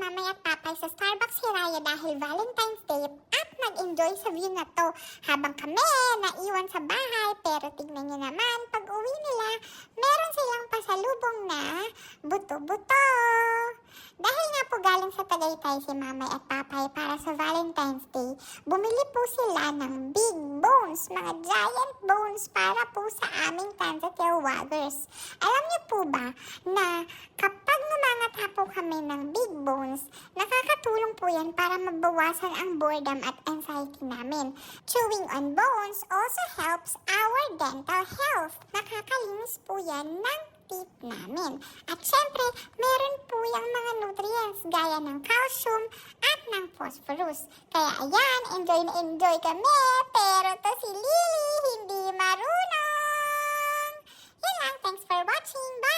Mamay at Papay sa Starbucks Hiraya dahil Valentine's Day at nag-enjoy sa view na to. Habang kami naiwan sa bahay, pero tignan nyo naman, pag uwi nila, meron silang pasalubong na buto-buto. Dahil nga po galing sa Tagaytay si Mamay at Papay para sa Valentine's Day, bumili po sila ng big bones, mga giant bones para po sa aming Tanzatiel Wagers. Alam niyo po ba na kapag namangata po kami ng big bones, nakakatulong po yan para mabawasan ang boredom at anxiety namin. Chewing on bones also helps our dental health. Nakakalinis po yan ng teeth namin. At syempre, meron po yung mga nutrients gaya ng calcium at ng phosphorus. Kaya ayan, enjoy na enjoy kami. Pero to si Lily, hindi marunong. Yan lang, thanks for watching. Bye!